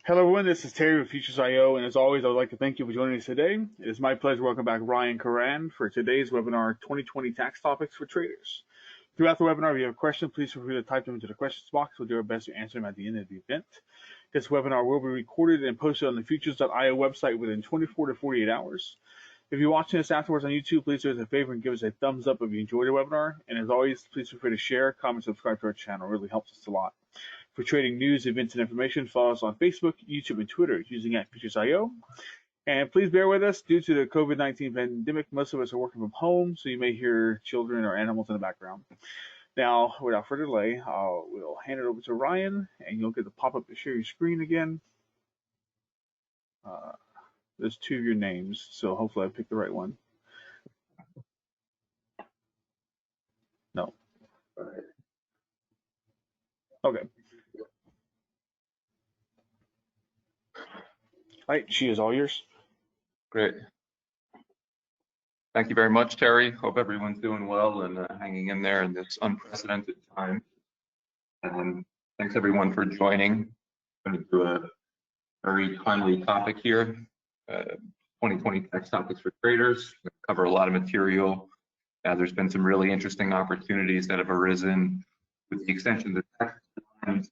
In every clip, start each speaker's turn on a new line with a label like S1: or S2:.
S1: Hello everyone, this is Terry with Futures.io, and as always, I would like to thank you for joining us today. It is my pleasure to welcome back Ryan Curran for today's webinar, 2020 Tax Topics for Traders. Throughout the webinar, if you have a question, please feel free to type them into the questions box. We'll do our best to answer them at the end of the event. This webinar will be recorded and posted on the Futures.io website within 24 to 48 hours. If you're watching this afterwards on YouTube, please do us a favor and give us a thumbs up if you enjoyed the webinar. And as always, please feel free to share, comment, subscribe to our channel. It really helps us a lot. For trading news, events, and information, follow us on Facebook, YouTube, and Twitter using @Futures.io. And please bear with us. Due to the COVID-19 pandemic, most of us are working from home, so you may hear children or animals in the background. Now, without further delay, we'll hand it over to Ryan, and you'll get the pop-up to share your screen again. There's two of your names, so hopefully I picked the right one. No. Okay. All right, she is all yours.
S2: Great. Thank you very much, Terry. Hope everyone's doing well and hanging in there in this unprecedented time. Thanks everyone for joining. I'm going to do a very timely topic here. 2020 tax topics for traders. We'll cover a lot of material. There's been some really interesting opportunities that have arisen with the extension of the tax times,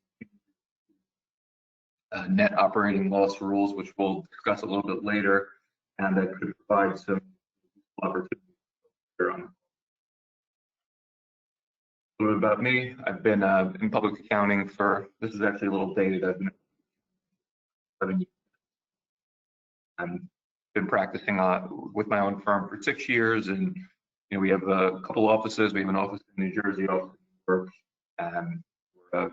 S2: net operating loss rules, which we'll discuss a little bit later, and that could provide some opportunities. A little bit about me. I've been in public accounting for, this is actually a little dated, I've been 7 years. I've been practicing with my own firm for 6 years, and we have a couple offices. We have an office in New Jersey, office in New York, and we're a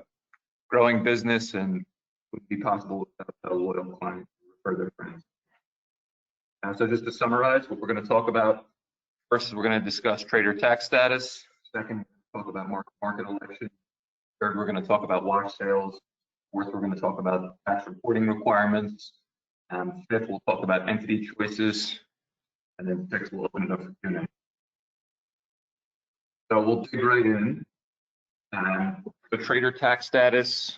S2: growing business, and it would be possible without a loyal client to refer their friends. So just to summarize what we're going to talk about, first we're going to discuss trader tax status. Second, we'll talk about MarktoMarket Election. Third, we're going to talk about wash sales. Fourth, we're going to talk about tax reporting requirements. Fifth, we'll talk about entity choices. And then sixth, we'll open it up for Q&A. So we'll dig right in. The trader tax status,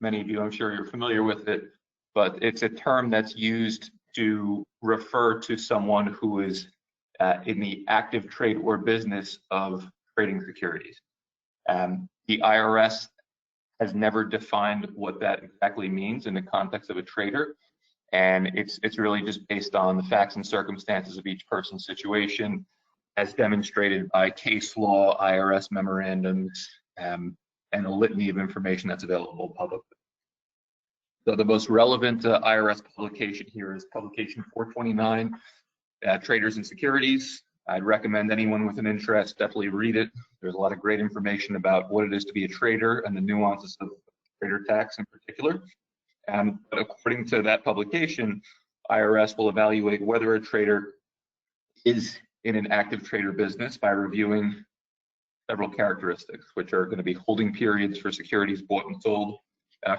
S2: many of you, I'm sure you're familiar with it, but it's a term that's used to refer to someone who is in the active trade or business of trading securities. The IRS has never defined what that exactly means in the context of a trader, and it's really just based on the facts and circumstances of each person's situation, as demonstrated by case law, IRS memorandums, and a litany of information that's available publicly. So the most relevant IRS publication here is publication 429, Traders and Securities. I'd recommend anyone with an interest definitely read it. There's a lot of great information about what it is to be a trader and the nuances of trader tax in particular. But according to that publication, IRS will evaluate whether a trader is in an active trader business by reviewing several characteristics, which are going to be holding periods for securities bought and sold,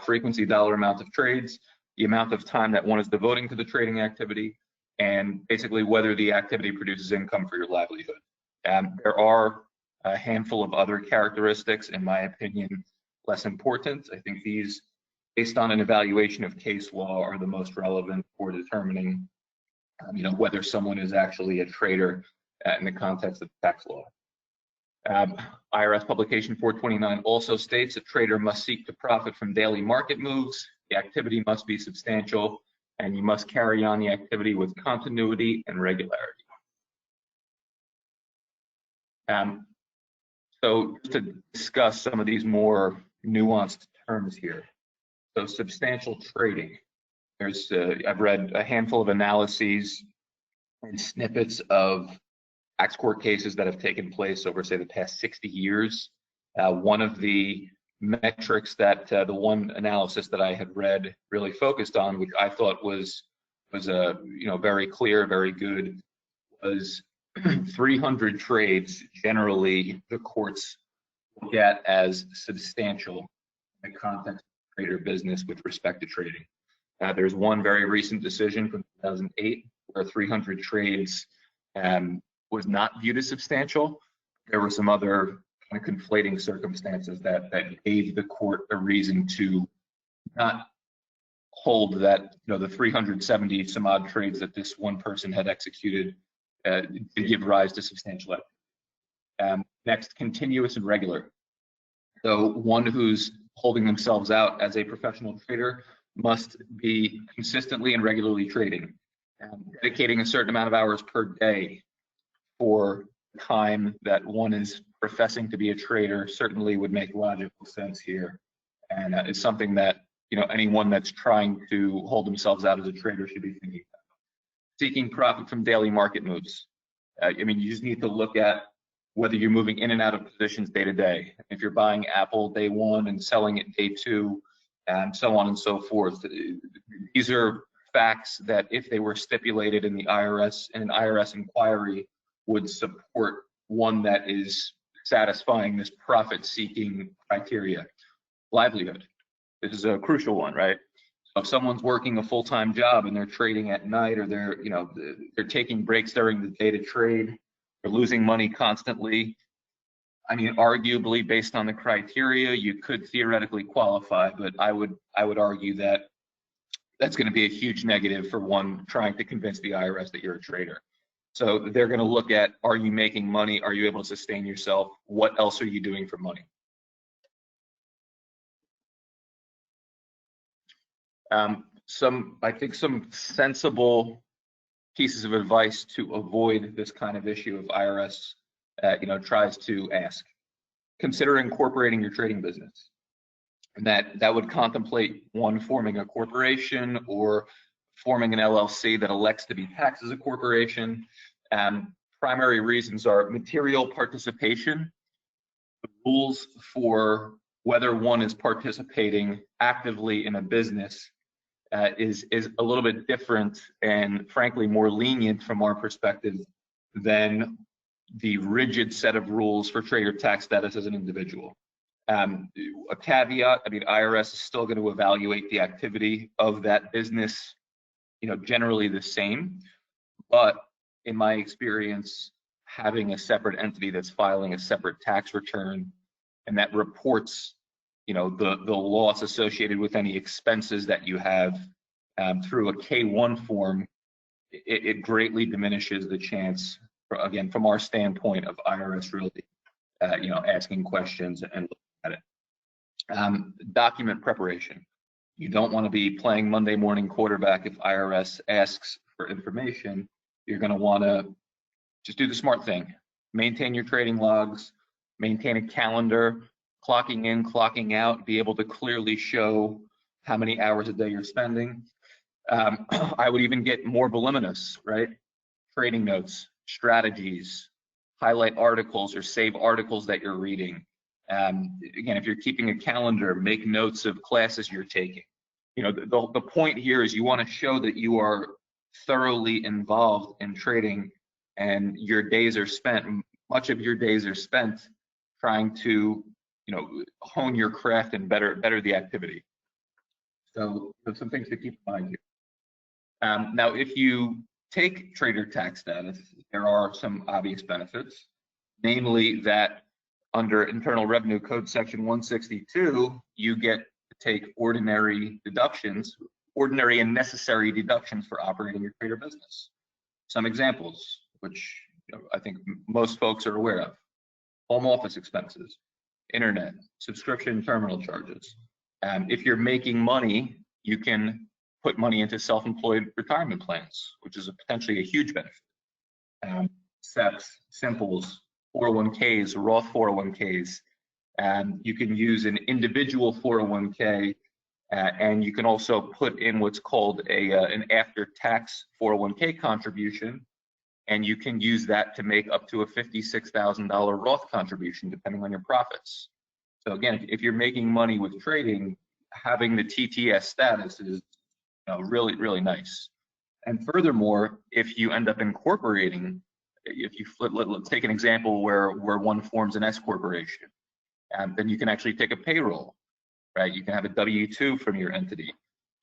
S2: frequency, dollar amount of trades, the amount of time that one is devoting to the trading activity, and basically whether the activity produces income for your livelihood. There are a handful of other characteristics, in my opinion, less important. I think these, based on an evaluation of case law, are the most relevant for determining whether someone is actually a trader in the context of tax law. IRS publication 429 also states a trader must seek to profit from daily market moves. The activity must be substantial, and you must carry on the activity with continuity and regularity. So to discuss some of these more nuanced terms here. So substantial trading. I've read a handful of analyses and snippets of tax court cases that have taken place over, say, the past 60 years. One of the metrics that the one analysis that I had read really focused on, which I thought was very clear, very good, was 300 trades. Generally, the courts look at as substantial in the context of trader business with respect to trading. There's one very recent decision from 2008 where 300 trades was not viewed as substantial. There were some other kind of conflating circumstances that gave the court a reason to not hold that the 370 some odd trades that this one person had executed did give rise to substantial equity. Next, continuous and regular. So one who's holding themselves out as a professional trader must be consistently and regularly trading, dedicating a certain amount of hours per day for time that one is professing to be a trader certainly would make logical sense here, and it's something that anyone that's trying to hold themselves out as a trader should be thinking about. Seeking profit from daily market moves. You just need to look at whether you're moving in and out of positions day to day. If you're buying Apple day one and selling it day two, and so on and so forth. These are facts that, if they were stipulated in the IRS, in an IRS inquiry, would support one that is satisfying this profit-seeking criteria. Livelihood. This is a crucial one, right? So if someone's working a full-time job and they're trading at night, or they're taking breaks during the day to trade, they're losing money constantly, arguably, based on the criteria, you could theoretically qualify, but I would argue that that's going to be a huge negative for one trying to convince the IRS that you're a trader. So they're going to look at, are you making money? Are you able to sustain yourself? What else are you doing for money? I think some sensible pieces of advice to avoid this kind of issue of IRS tries to ask. Consider incorporating your trading business. And that would contemplate one, forming a corporation or forming an LLC that elects to be taxed as a corporation. Primary reasons are material participation. The rules for whether one is participating actively in a business is a little bit different and frankly more lenient from our perspective than the rigid set of rules for trader tax status as an individual. A caveat, IRS is still going to evaluate the activity of that business, generally the same, but in my experience, having a separate entity that's filing a separate tax return and that reports, the loss associated with any expenses that you have through a K-1 form, it greatly diminishes the chance, again, from our standpoint, of IRS really, asking questions and looking at it. Document preparation. You don't want to be playing Monday morning quarterback if IRS asks for information. You're going to want to just do the smart thing. Maintain your trading logs, maintain a calendar, clocking in, clocking out, be able to clearly show how many hours a day you're spending. I would even get more voluminous, right? Trading notes, strategies, highlight articles or save articles that you're reading. Again, if you're keeping a calendar, make notes of classes you're taking. The point here is you want to show that you are thoroughly involved in trading, and much of your days are spent trying to, hone your craft and better the activity. So there's some things to keep in mind here. Now, if you take trader tax status, there are some obvious benefits, namely that under Internal Revenue Code Section 162, you get to take ordinary and necessary deductions for operating your trader business. Some examples, which I think most folks are aware of: home office expenses, internet, subscription terminal charges. If you're making money, you can put money into self-employed retirement plans, which is potentially a huge benefit. SEPs, Simples, 401ks, Roth 401ks. You can use an individual 401k, and you can also put in what's called an after-tax 401k contribution, and you can use that to make up to a $56,000 Roth contribution, depending on your profits. So again, if you're making money with trading, having the TTS status is really, really nice. And furthermore, if you end up incorporating, let's take an example where one forms an S corporation, then you can actually take a payroll, right? You can have a W-2 from your entity,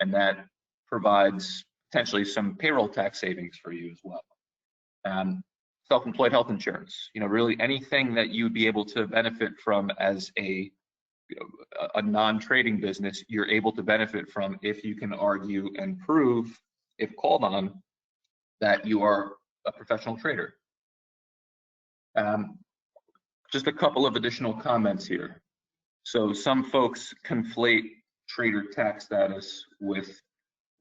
S2: and that provides potentially some payroll tax savings for you as well. Self-employed health insurance, really anything that you'd be able to benefit from as a a non-trading business, you're able to benefit from if you can argue and prove, if called on, that you are a professional trader. Just a couple of additional comments here. So some folks conflate trader tax status with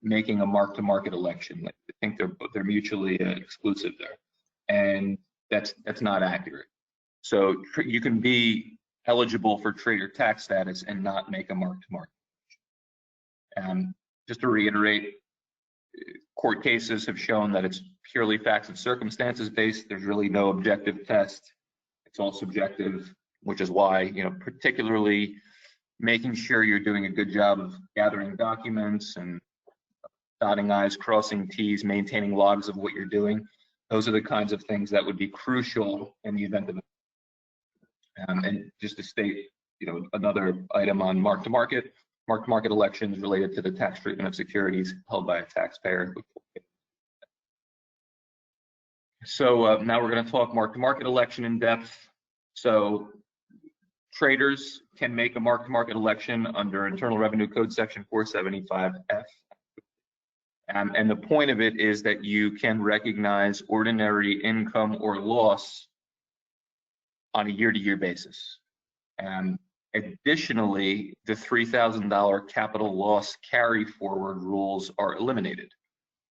S2: making a mark-to-market election. Like, I think they're mutually exclusive there, and that's not accurate. So you can be eligible for trader tax status and not make a mark-to-market. Just to reiterate, court cases have shown that it's purely facts and circumstances based. There's really no objective test. It's all subjective, which is why, particularly making sure you're doing a good job of gathering documents and dotting I's, crossing T's, maintaining logs of what you're doing. Those are the kinds of things that would be crucial in the event of and just to state, another item on mark-to-market elections related to the tax treatment of securities held by a taxpayer. So now we're going to talk mark-to-market election in depth. So traders can make a mark-to-market election under Internal Revenue Code Section 475F. And the point of it is that you can recognize ordinary income or loss on a year-to-year basis. Additionally, the $3,000 capital loss carry forward rules are eliminated.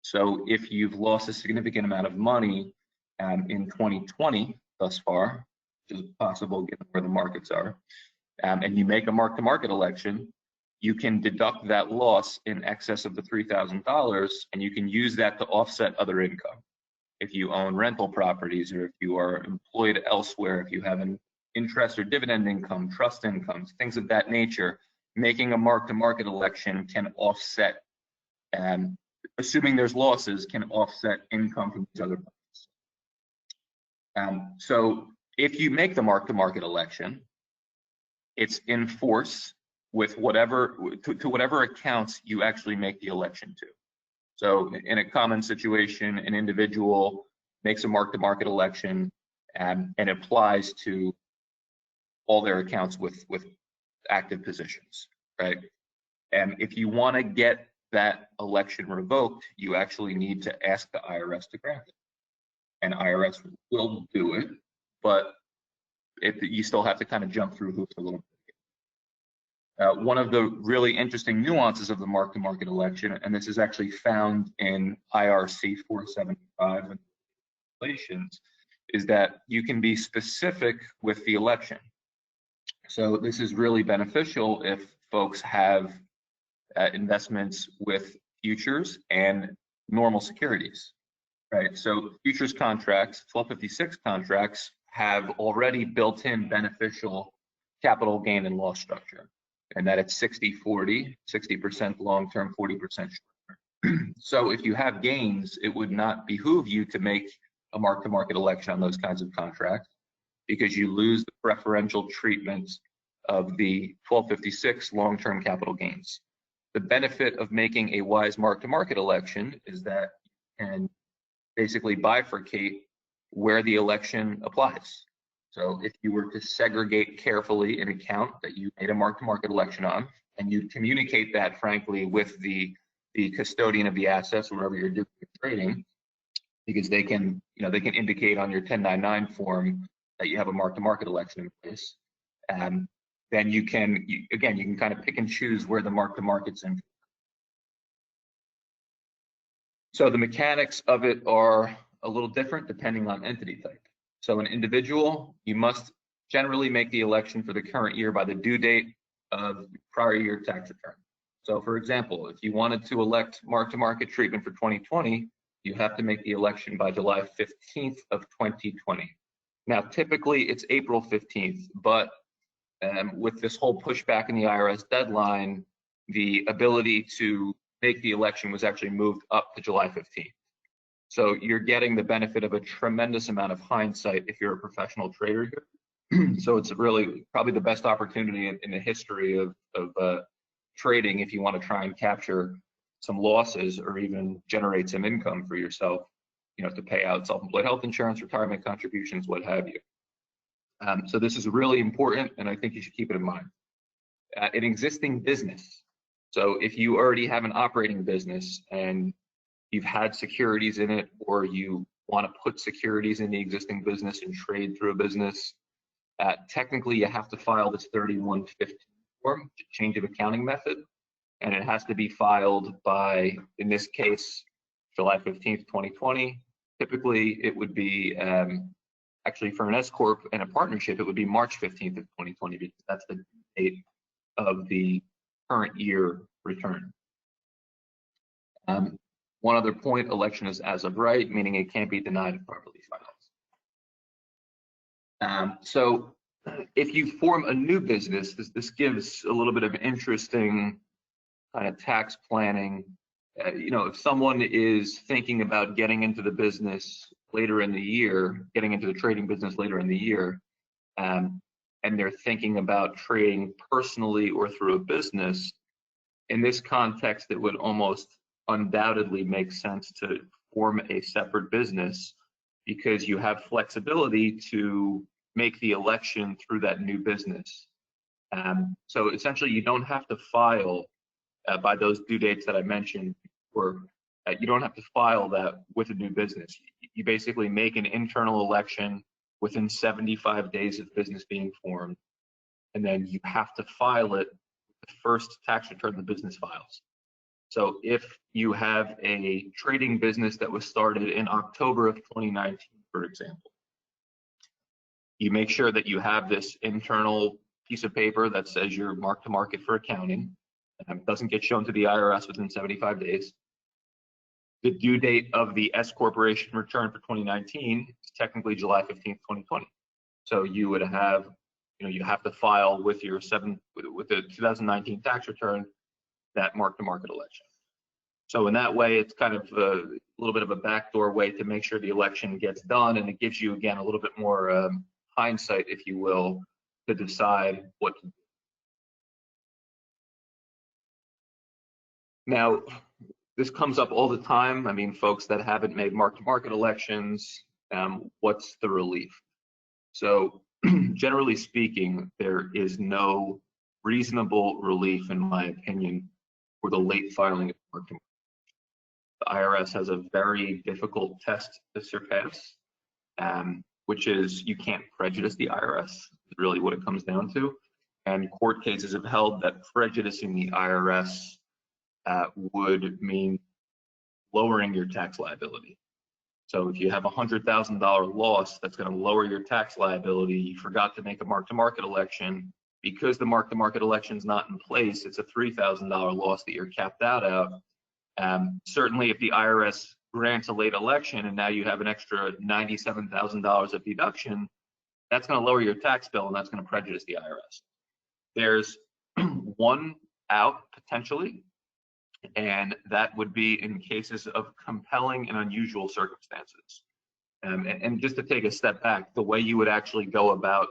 S2: So if you've lost a significant amount of money in 2020 thus far, which is possible given where the markets are, and you make a mark-to-market election, you can deduct that loss in excess of the $3,000, and you can use that to offset other income. If you own rental properties, or if you are employed elsewhere, if you have an interest or dividend income, trust incomes, things of that nature, making a mark-to-market election can offset, assuming there's losses, can offset income from these other places. So if you make the mark-to-market election, it's in force with whatever accounts you actually make the election to. So in a common situation, an individual makes a mark-to-market election and applies to all their accounts with active positions, right? And if you want to get that election revoked, you actually need to ask the IRS to grant it. And IRS will do it, but you still have to kind of jump through hoops a little bit. One of the really interesting nuances of the mark-to-market election, and this is actually found in IRC 475 and regulations, is that you can be specific with the election. So this is really beneficial if folks have investments with futures and normal securities, right? So futures contracts, 1256 contracts, have already built in beneficial capital gain and loss structure, and that it's 60-40, 60% long-term, 40% short-term. So if you have gains, it would not behoove you to make a mark-to-market election on those kinds of contracts, because you lose the preferential treatment of the 1256 long-term capital gains. The benefit of making a wise mark-to-market election is that you can basically bifurcate where the election applies. So if you were to segregate carefully an account that you made a mark-to-market election on, and you communicate that frankly with the custodian of the assets, wherever you're doing your trading, because they can indicate on your 1099 form that you have a mark-to-market election in place. Then you can kind of pick and choose where the mark-to-market's in. So the mechanics of it are a little different depending on entity type. So an individual, you must generally make the election for the current year by the due date of prior year tax return. So for example, if you wanted to elect mark-to-market treatment for 2020, you have to make the election by July 15th of 2020. Now, typically it's April 15th, but with this whole pushback in the IRS deadline, the ability to make the election was actually moved up to July 15th. So you're getting the benefit of a tremendous amount of hindsight if you're a professional trader here. So it's really probably the best opportunity in the history of trading if you want to try and capture some losses or even generate some income for yourself, to pay out self-employed health insurance, retirement contributions, what have you. So this is really important, and I think you should keep it in mind. an existing business. So if you already have an operating business and you've had securities in it, or you want to put securities in the existing business and trade through a business, technically you have to file this 3115 form, change of accounting method, and it has to be filed by, in this case, July 15th, 2020. Typically, it would be, actually for an S Corp and a partnership, it would be March 15th of 2020, because that's the date of the current year return. One other point, election is as of right, meaning it can't be denied if properly filed. So if you form a new business, this gives a little bit of interesting kind of tax planning. If someone is thinking about getting into the business later in the year, getting into the trading business later in the year, and they're thinking about trading personally or through a business, in this context, it would almost undoubtedly make sense to form a separate business, because you have flexibility to make the election through that new business. So essentially, you don't have to file by those due dates that I mentioned, or you don't have to file that with a new business. You basically make an internal election within 75 days of business being formed, and then you have to file it the first tax return the business files. So if you have a trading business that was started in October of 2019, for example, you make sure that you have this internal piece of paper that says you're mark to market for accounting. Doesn't get shown to the IRS within 75 days. The due date of the S corporation return for 2019 is technically July 15th, 2020. So you would have, you have to file with your with the 2019 tax return that mark-to-market election. So in that way, it's kind of a little bit of a backdoor way to make sure the election gets done, and it gives you, again, a little bit more hindsight, if you will, to decide what to do. Now, this comes up all the time. I mean, folks that haven't made mark-to-market elections, what's the relief? So generally speaking, there is no reasonable relief, in my opinion, for the late filing of mark-to-market. The IRS has a very difficult test to surpass, which is you can't prejudice the IRS, is really what it comes down to. And court cases have held that prejudicing the IRS would mean lowering your tax liability. So if you have a $100,000 loss, that's going to lower your tax liability. You forgot to make a mark-to-market election. Because the mark-to-market election is not in place, it's a $3,000 loss that you're capped out of. Certainly, if the IRS grants a late election and now you have an extra $97,000 of deduction, that's going to lower your tax bill, and that's going to prejudice the IRS. There's one out potentially, and that would be in cases of compelling and unusual circumstances. And just to take a step back, the way you would actually go about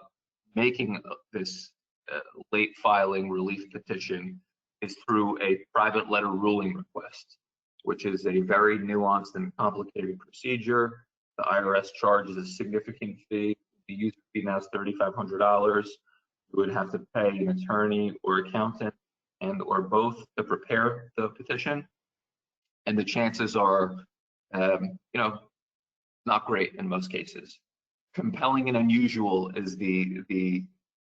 S2: making this late filing relief petition is through a private letter ruling request, which is a very nuanced and complicated procedure. The IRS charges a significant fee. The user fee now is $3,500. You would have to pay an attorney or accountant and or both to prepare the petition, and the chances are, not great in most cases. Compelling and unusual is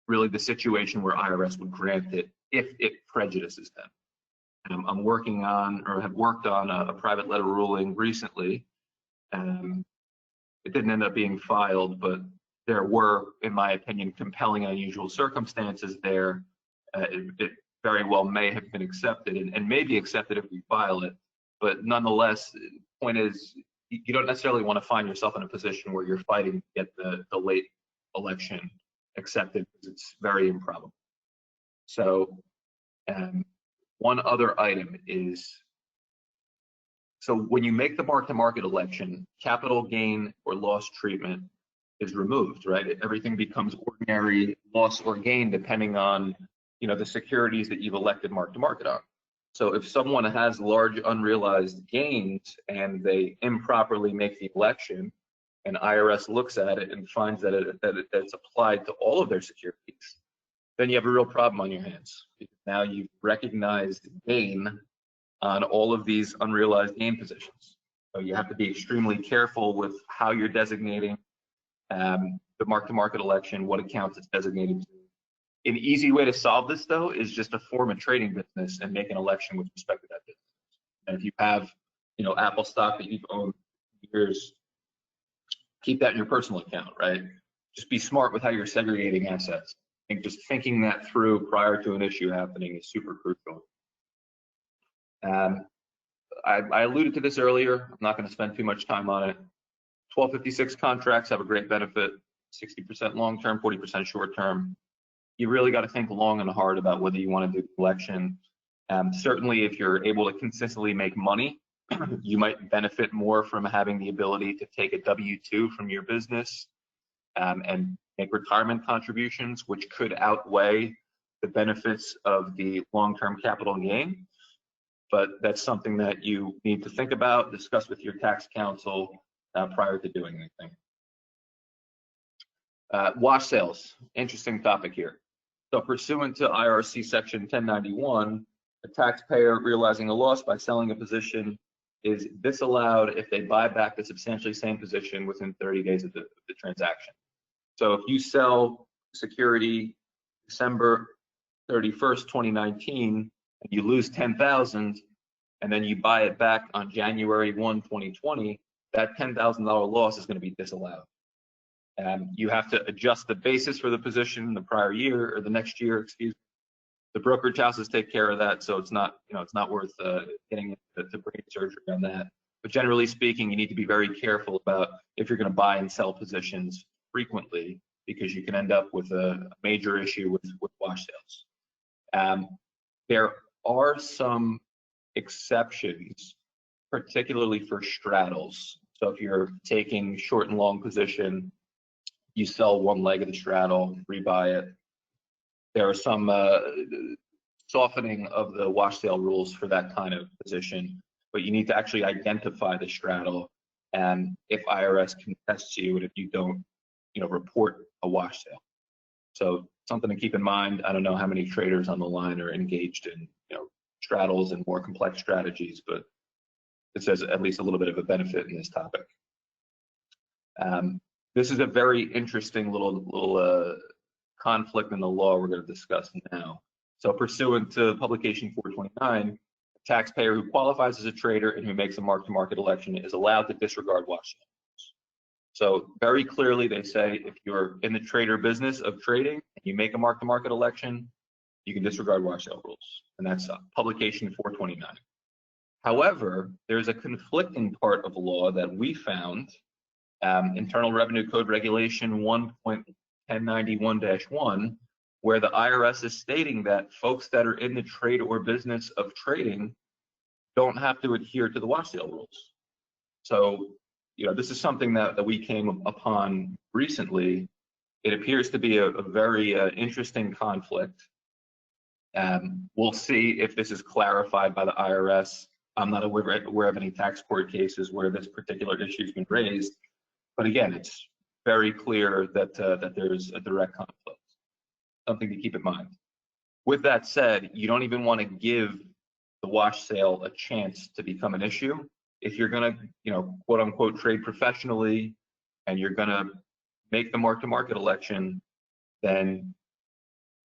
S2: really the situation where IRS would grant it if it prejudices them. I'm working on, or have worked on, a private letter ruling recently. It didn't end up being filed, but there were, in my opinion, compelling and unusual circumstances there. It very well may have been accepted, and may be accepted if we file it. But nonetheless, the point is, you don't necessarily want to find yourself in a position where you're fighting to get the late election accepted, because it's very improbable. So one other item is, so when you make the mark-to-market election, capital gain or loss treatment is removed, right? Everything becomes ordinary loss or gain depending on the securities that you've elected mark-to-market on. So if someone has large unrealized gains and they improperly make the election, and IRS looks at it and finds that it's applied to all of their securities, then you have a real problem on your hands. Now you've recognized gain on all of these unrealized gain positions. So you have to be extremely careful with how you're designating the mark-to-market election, what accounts it's designated to. An easy way to solve this, though, is just to form a trading business and make an election with respect to that business. And if you have, Apple stock that you've owned for years, keep that in your personal account, right? Just be smart with how you're segregating assets. I think just thinking that through prior to an issue happening is super crucial. I alluded to this earlier. I'm not going to spend too much time on it. 1256 contracts have a great benefit, 60% long-term, 40% short-term. You really got to think long and hard about whether you want to do election. Certainly, if you're able to consistently make money, you might benefit more from having the ability to take a W-2 from your business and make retirement contributions, which could outweigh the benefits of the long-term capital gain. But that's something that you need to think about, discuss with your tax counsel prior to doing anything. Wash sales, interesting topic here. So pursuant to IRC section 1091, a taxpayer realizing a loss by selling a position is disallowed if they buy back the substantially same position within 30 days of the transaction. So if you sell security December 31st, 2019, and you lose 10,000, and then you buy it back on January 1, 2020, that $10,000 loss is going to be disallowed. You have to adjust the basis for the position the prior year or the next year, excuse me. The brokerage houses take care of that, so it's not, it's not worth getting into brain surgery on that. But generally speaking, you need to be very careful about if you're going to buy and sell positions frequently, because you can end up with a major issue with wash sales. There are some exceptions, particularly for straddles. So if you're taking short and long position, you sell one leg of the straddle, rebuy it. There are some softening of the wash sale rules for that kind of position, but you need to actually identify the straddle, and if IRS contests you and if you don't, report a wash sale. So something to keep in mind. I don't know how many traders on the line are engaged in, straddles and more complex strategies, but it says at least a little bit of a benefit in this topic. This is a very interesting little conflict in the law we're going to discuss now. So pursuant to publication 429, a taxpayer who qualifies as a trader and who makes a mark-to-market election is allowed to disregard wash sales. So very clearly they say if you're in the trader business of trading and you make a mark-to-market election, you can disregard wash sale rules, and that's publication 429. However, there's a conflicting part of the law that we found, Internal Revenue Code Regulation 1.1091-1, where the IRS is stating that folks that are in the trade or business of trading don't have to adhere to the wash sale rules. So, this is something that we came upon recently. It appears to be a very interesting conflict. We'll see if this is clarified by the IRS. I'm not aware of any tax court cases where this particular issue has been raised, but again, it's very clear that there's a direct conflict. Something to keep in mind. With that said, you don't even want to give the wash sale a chance to become an issue. If you're going to, quote unquote, trade professionally, and you're going to make the mark-to-market election, then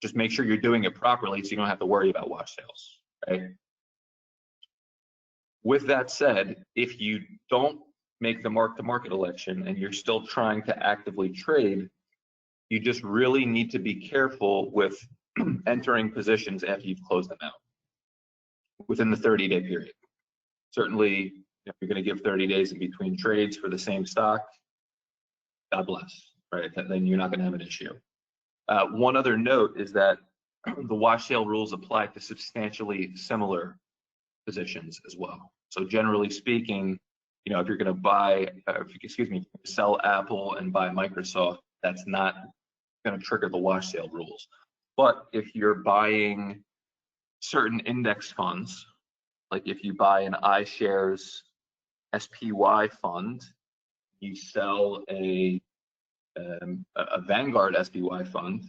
S2: just make sure you're doing it properly so you don't have to worry about wash sales, right? With that said, if you don't make the mark-to-market election and you're still trying to actively trade, you just really need to be careful with entering positions after you've closed them out within the 30-day period. Certainly, if you're going to give 30 days in between trades for the same stock, God bless, right? Then you're not going to have an issue. One other note is that the wash sale rules apply to substantially similar positions as well. So generally speaking, if you're going to sell Apple and buy Microsoft, that's not going to trigger the wash sale rules. But if you're buying certain index funds, like if you buy an iShares SPY fund, you sell a Vanguard SPY fund,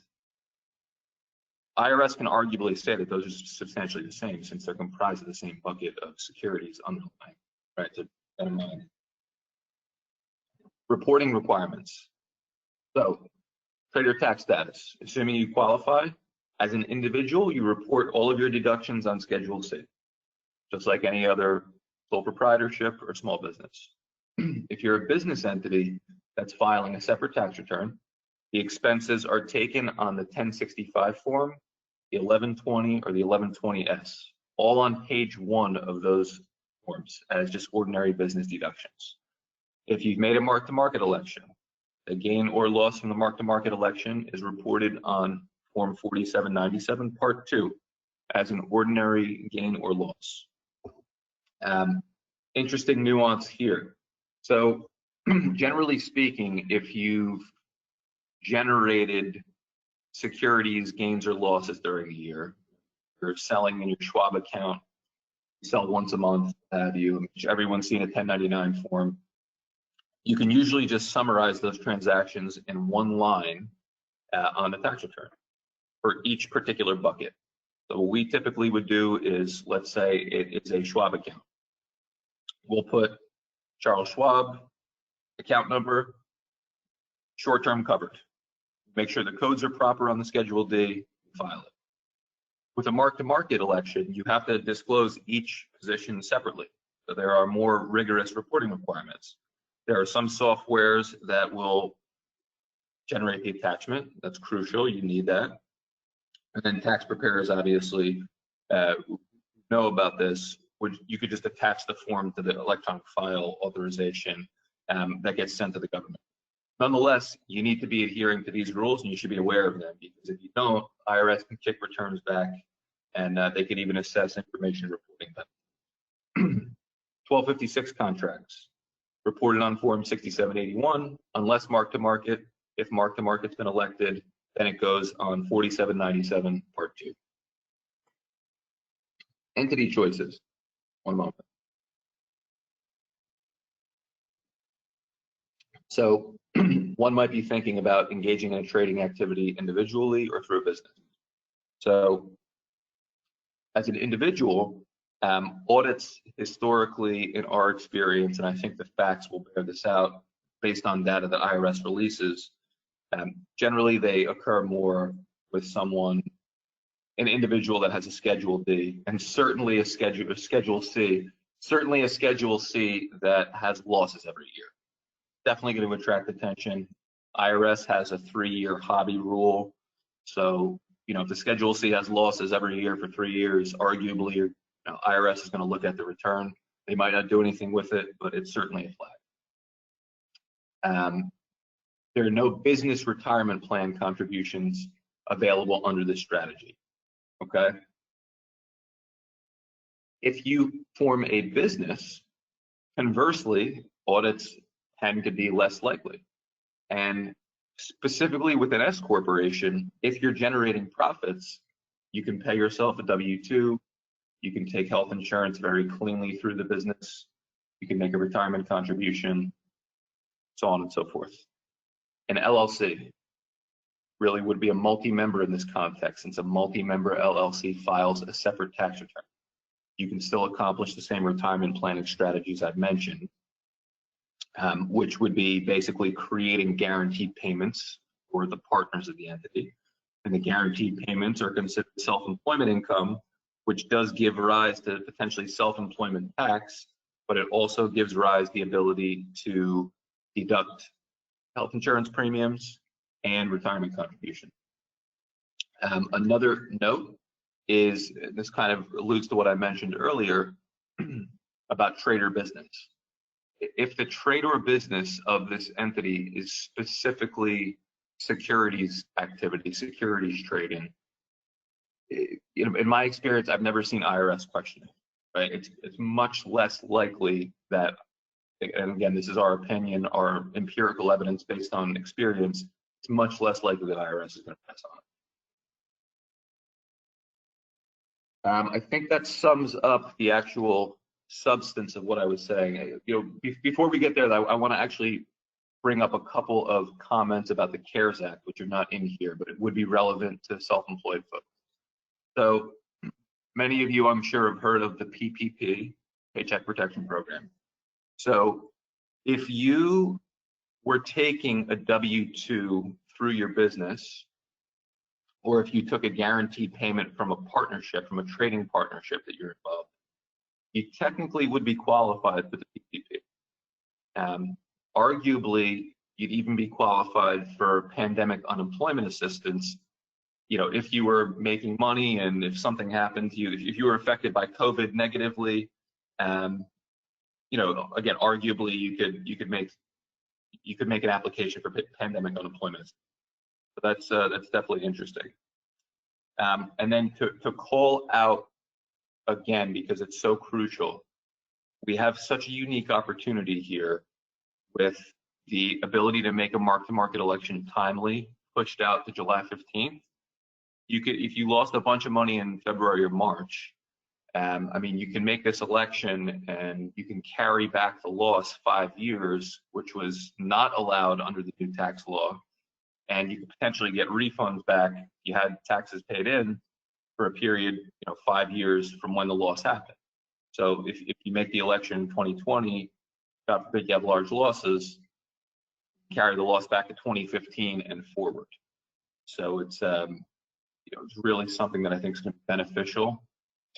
S2: IRS can arguably say that those are substantially the same since they're comprised of the same bucket of securities underlying, right? To bear in mind. Reporting requirements. So, trader tax status. Assuming you qualify, as an individual, you report all of your deductions on Schedule C, just like any other sole proprietorship or small business. If you're a business entity that's filing a separate tax return, the expenses are taken on the 1065 form, the 1120 or the 1120S, all on page 1 of those forms as just ordinary business deductions. If you've made a mark-to-market election, the gain or loss from the mark-to-market election is reported on Form 4797, Part 2, as an ordinary gain or loss. Interesting nuance here. So, generally speaking, if you've generated securities gains or losses during the year, you're selling in your Schwab account, you sell once a month, everyone's seen a 1099 form. You can usually just summarize those transactions in one line on the tax return for each particular bucket. So what we typically would do is, let's say it's a Schwab account. We'll put Charles Schwab, account number, short-term covered. Make sure the codes are proper on the Schedule D, file it. With a mark-to-market election, you have to disclose each position separately. So there are more rigorous reporting requirements. There are some softwares that will generate the attachment. That's crucial. You need that. And then tax preparers obviously know about this. You could just attach the form to the electronic file authorization that gets sent to the government. Nonetheless, you need to be adhering to these rules and you should be aware of them, because if you don't, IRS can kick returns back and they can even assess information reporting them. 1256 contracts reported on Form 6781, unless mark-to-market. If mark-to-market's been elected, then it goes on 4797, Part 2. Entity choices. One moment. So one might be thinking about engaging in a trading activity individually or through a business. So as an individual, audits historically, in our experience, and I think the facts will bear this out based on data that IRS releases, generally they occur more with someone, an individual that has a Schedule D, and certainly a Schedule C, certainly a Schedule C that has losses every year. Definitely going to attract attention. IRS has a 3-year hobby rule. So, if the Schedule C has losses every year for 3 years, arguably, IRS is going to look at the return. They might not do anything with it, but it's certainly a flag. There are no business retirement plan contributions available under this strategy. Okay. If you form a business, conversely, audits tend to be less likely. And specifically with an S corporation, if you're generating profits, you can pay yourself a W-2, you can take health insurance very cleanly through the business, you can make a retirement contribution, so on and so forth. An LLC really would be a multi-member in this context, since a multi-member LLC files a separate tax return. You can still accomplish the same retirement planning strategies I've mentioned, which would be basically creating guaranteed payments for the partners of the entity. And the guaranteed payments are considered self-employment income, which does give rise to potentially self-employment tax, but it also gives rise the ability to deduct health insurance premiums and retirement contribution. Another note is, this kind of alludes to what I mentioned earlier about trader business. If the trade or business of this entity is specifically securities activity, securities trading, in my experience, I've never seen IRS question it, right? It's much less likely that, and again, this is our opinion, our empirical evidence based on experience, it's much less likely that IRS is going to pass on. I think that sums up the actual substance of what I was saying. Before we get there, I want to actually bring up a couple of comments about the CARES Act, which are not in here, but it would be relevant to self-employed folks. So many of you, I'm sure, have heard of the PPP Paycheck Protection Program. So if you were taking a W-2 through your business, or if you took a guaranteed payment from a partnership, from a trading partnership that you're involved in, you technically would be qualified for the PPP. Arguably, you'd even be qualified for pandemic unemployment assistance, you know, if you were making money and if something happened to you, if you were affected by COVID negatively, you know, again, arguably you could make an application for pandemic unemployment. So that's definitely interesting. And then to call out again, because it's so crucial, we have such a unique opportunity here with the ability to make a mark-to-market election timely, pushed out to July 15th. You could, if you lost a bunch of money in February or March, I mean, you can make this election and you can carry back the loss 5 years, which was not allowed under the new tax law. And you could potentially get refunds back if you had taxes paid in for a period, you know, 5 years from when the loss happened. So if you make the election in 2020, God forbid you have large losses, carry the loss back to 2015 and forward. So it's you know, it's really something that I think is going to be beneficial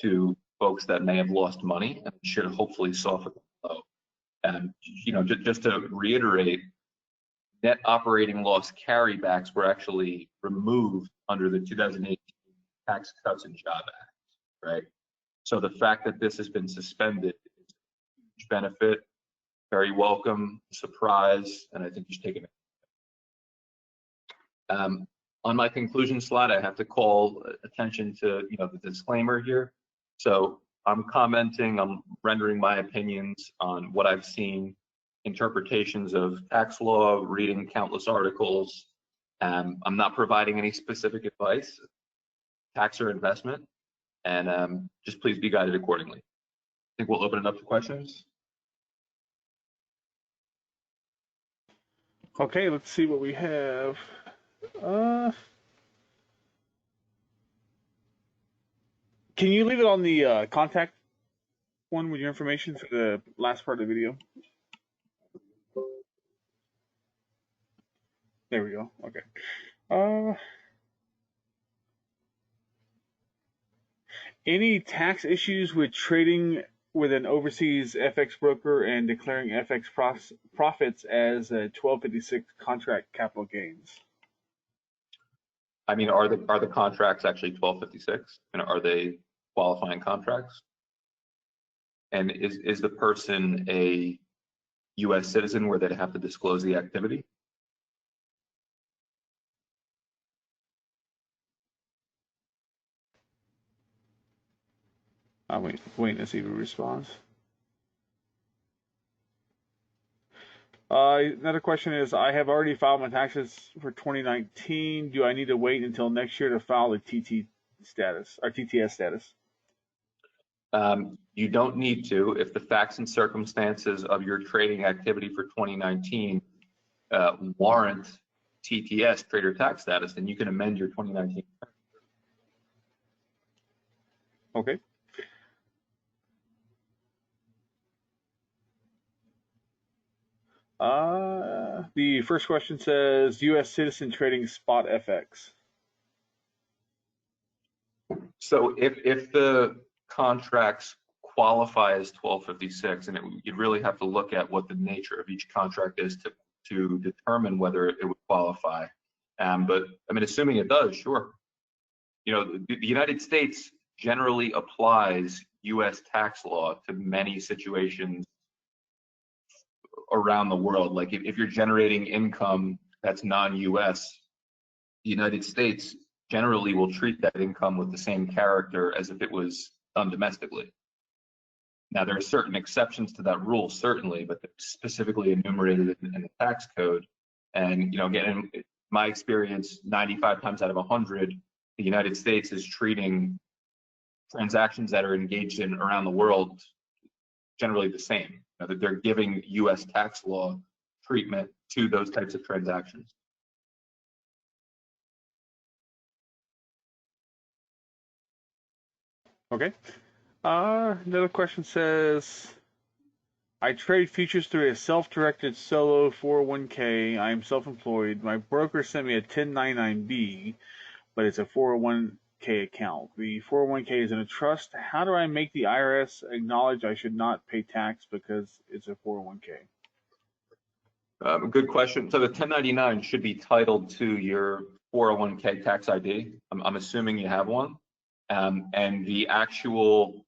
S2: to folks that may have lost money and should hopefully soften the blow. And you know, just to reiterate, net operating loss carrybacks were actually removed under the 2018 Tax Cuts and Jobs Act, right? So the fact that this has been suspended is a huge benefit, very welcome, surprise, and I think you should take it. On my conclusion slide, I have to call attention to, you know, the disclaimer here. So I'm commenting, I'm rendering my opinions on what I've seen, interpretations of tax law, reading countless articles. I'm not providing any specific advice, tax or investment, and just please be guided accordingly. I think we'll open it up to questions.
S1: Okay, let's see what we have. Can you leave it on the contact one with your information for the last part of the video? There we go. Okay. Any tax issues with trading with an overseas FX broker and declaring FX profits as a 1256 contract capital gains?
S2: I mean, are the contracts actually 1256, and are they qualifying contracts? And is the person a U.S. citizen where they'd have to disclose the activity?
S1: I'm waiting to see if he responds. Another question is, I have already filed my taxes for 2019. Do I need to wait until next year to file the TT status or TTS status?
S2: You don't need to if the facts and circumstances of your trading activity for 2019 warrant TTS, trader tax status, then you can amend your 2019.
S1: Okay. The first question says, U.S. citizen trading spot FX.
S2: So if the contracts qualify as 1256, and you'd really have to look at what the nature of each contract is to determine whether it would qualify. But I mean, assuming it does, sure. You know, the United States generally applies U.S. tax law to many situations around the world. Like if you're generating income that's non-U.S., the United States generally will treat that income with the same character as if it was done domestically. Now, there are certain exceptions to that rule, certainly, but they're specifically enumerated in the tax code. And, you know, again, in my experience, 95 times out of 100, the United States is treating transactions that are engaged in around the world generally the same. You know, that they're giving U.S. tax law treatment to those types of transactions.
S1: Okay. Another question says, I trade futures through a self-directed solo 401k. I am self-employed. My broker sent me a 1099B, but it's a 401k account. The 401k is in a trust. How do I make the IRS acknowledge I should not pay tax because it's a 401k?
S2: Good question. So the 1099 should be titled to your 401k tax ID. I'm assuming you have one. And the actual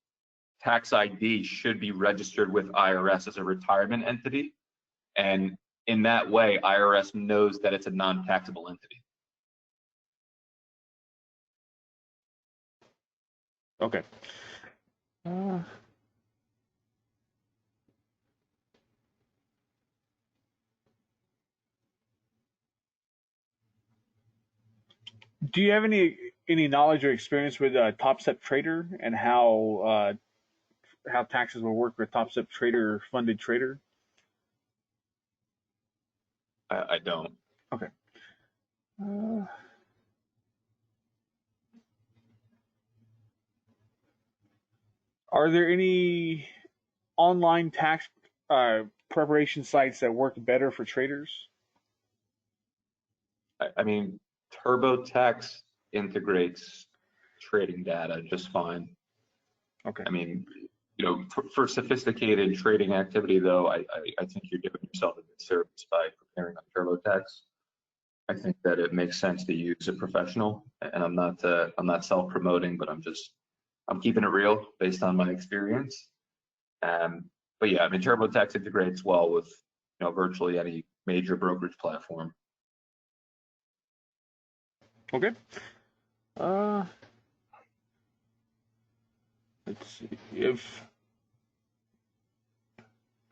S2: tax ID should be registered with IRS as a retirement entity. And in that way, IRS knows that it's a non-taxable entity.
S1: Okay. Do you have any knowledge or experience with Top Step Trader and how taxes will work with Top Step Trader funded trader?
S2: I don't.
S1: Okay. Are there any online tax preparation sites that work better for traders?
S2: I mean, TurboTax integrates trading data just fine.
S1: Okay.
S2: I mean, you know, for sophisticated trading activity, though, I think you're giving yourself a disservice by preparing on TurboTax. I think that it makes sense to use a professional, and I'm not self-promoting, but I'm keeping it real based on my experience. But yeah, I mean, TurboTax integrates well with, you know, virtually any major brokerage platform.
S1: Okay. Let's see.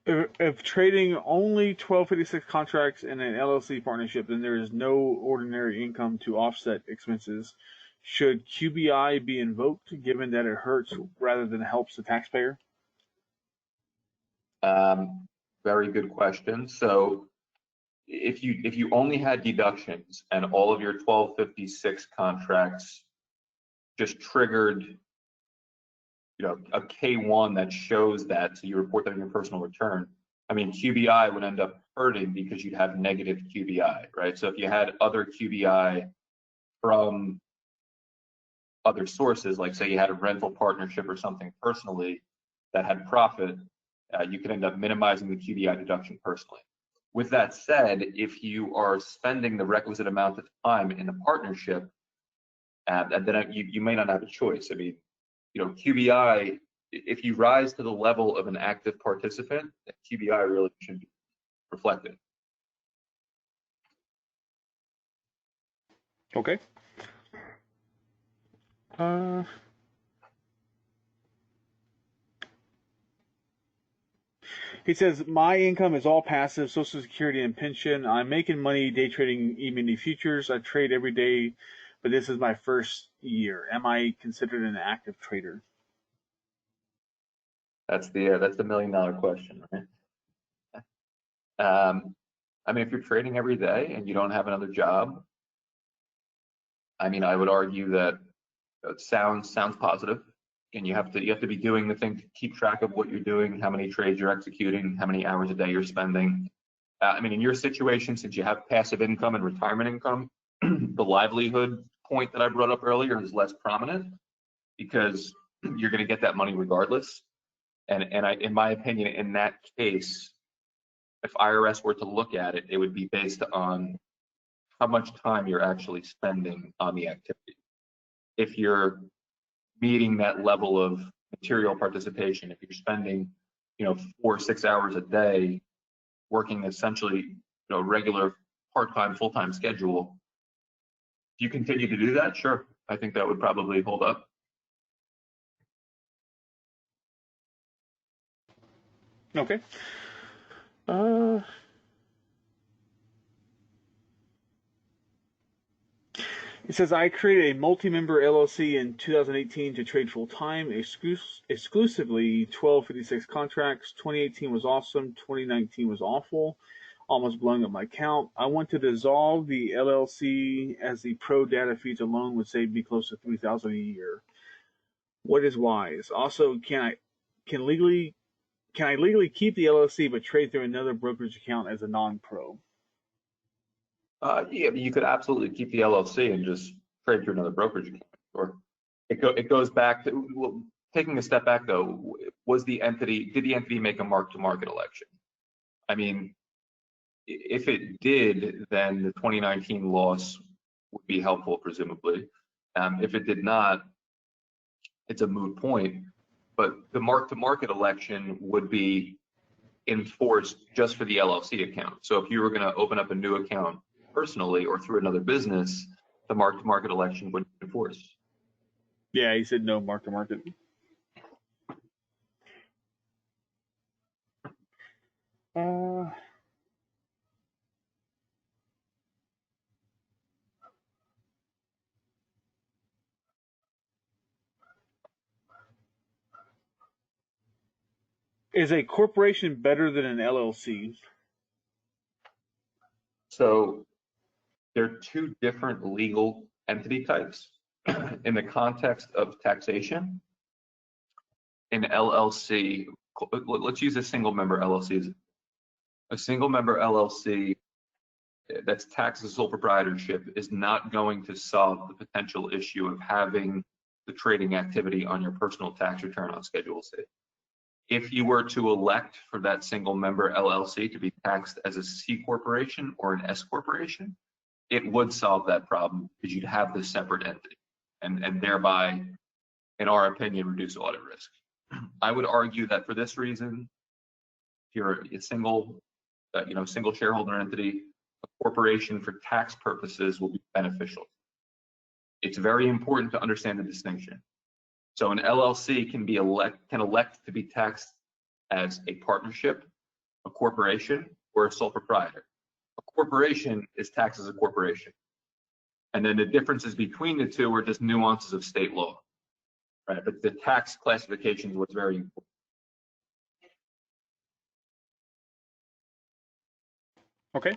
S1: If trading only 1256 contracts in an LLC partnership, then there is no ordinary income to offset expenses. Should QBI be invoked, given that it hurts rather than helps the taxpayer?
S2: Very good question. So if you only had deductions and all of your 1256 contracts just triggered, you know, a K1 that shows that, so you report that in your personal return, I mean, QBI would end up hurting because you'd have negative QBI, right? So if you had other QBI from other sources, like say you had a rental partnership or something personally that had profit, you could end up minimizing the QBI deduction personally. With that said, if you are spending the requisite amount of time in the partnership, then you may not have a choice. I mean, you know, QBI, if you rise to the level of an active participant, QBI really should be reflected.
S1: Okay. He says, my income is all passive, Social Security and pension. I'm making money day trading E-mini futures. I trade every day, but this is my first year. Am I considered an active trader?
S2: That's the million-dollar question, right? I mean, if you're trading every day and you don't have another job, I mean, I would argue that it sounds positive, and you have to be doing the thing to keep track of what you're doing, how many trades you're executing, how many hours a day you're spending. I mean, in your situation, since you have passive income and retirement income, the livelihood point that I brought up earlier is less prominent because you're going to get that money regardless. And in my opinion, in that case, if IRS were to look at it, it would be based on how much time you're actually spending on the activity. If you're meeting that level of material participation, if you're spending, you know, 4 or 6 hours a day working essentially, you know, regular part-time, full-time schedule, if you continue to do that, sure, I think that would probably hold up.
S1: Okay. It says, I created a multi-member LLC in 2018 to trade full-time, exclusively 1256 contracts. 2018 was awesome. 2019 was awful, almost blowing up my account. I want to dissolve the LLC as the pro data feeds alone would save me close to $3,000 a year. What is wise? Also, can I legally keep the LLC but trade through another brokerage account as a non-pro?
S2: Yeah, you could absolutely keep the LLC and just trade through another brokerage account. Or it goes back to, well, taking a step back though, did the entity make a mark-to-market election? I mean, if it did, then the 2019 loss would be helpful, presumably. If it did not, it's a moot point. But the mark-to-market election would be enforced just for the LLC account. So if you were going to open up a new account personally or through another business, the mark-to-market election would be enforced.
S1: Yeah, he said no mark-to-market. Is a corporation better than an LLC?
S2: So there are two different legal entity types in the context of taxation. An LLC, let's use a single member LLC. A single member LLC that's taxed as sole proprietorship is not going to solve the potential issue of having the trading activity on your personal tax return on Schedule C. If you were to elect for that single member LLC to be taxed as a C corporation or an S corporation, it would solve that problem because you'd have this separate entity and thereby, in our opinion, reduce audit risk. I would argue that for this reason, if you're a single shareholder entity, a corporation for tax purposes will be beneficial. It's very important to understand the distinction. So an LLC can elect to be taxed as a partnership, a corporation, or a sole proprietor. A corporation is taxed as a corporation. And then the differences between the two are just nuances of state law, right? But the tax classification is what's very important.
S1: Okay.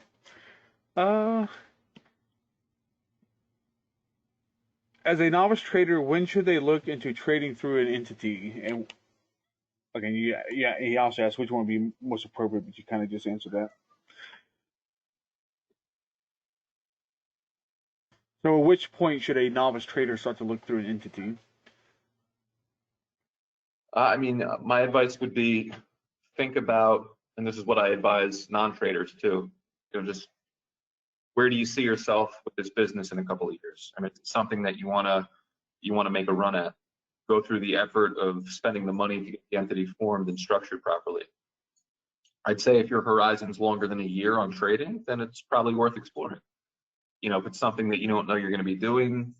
S1: As a novice trader, when should they look into trading through an entity? And again, he also asked which one would be most appropriate, but you kind of just answered that. So at which point should a novice trader start to look through an entity?
S2: I mean, my advice would be think about, and this is what I advise non-traders too, just where do you see yourself with this business in a couple of years? I mean, it's something that you want to make a run at. Go through the effort of spending the money to get the entity formed and structured properly. I'd say if your horizon's longer than a year on trading, then it's probably worth exploring. If it's something that you don't know you're going to be doing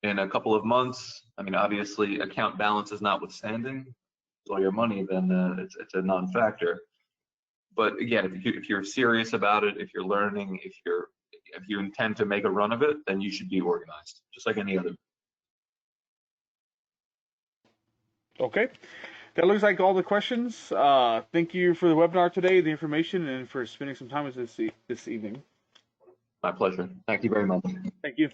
S2: in a couple of months, I mean, obviously account balance is notwithstanding, it's all your money, then it's a non-factor. But again, if you're serious about it, if you're learning, if you intend to make a run of it, then you should be organized, just like any other.
S1: Okay. That looks like all the questions. Thank you for the webinar today, the information, and for spending some time with us this evening.
S2: My pleasure. Thank you very much.
S1: Thank you.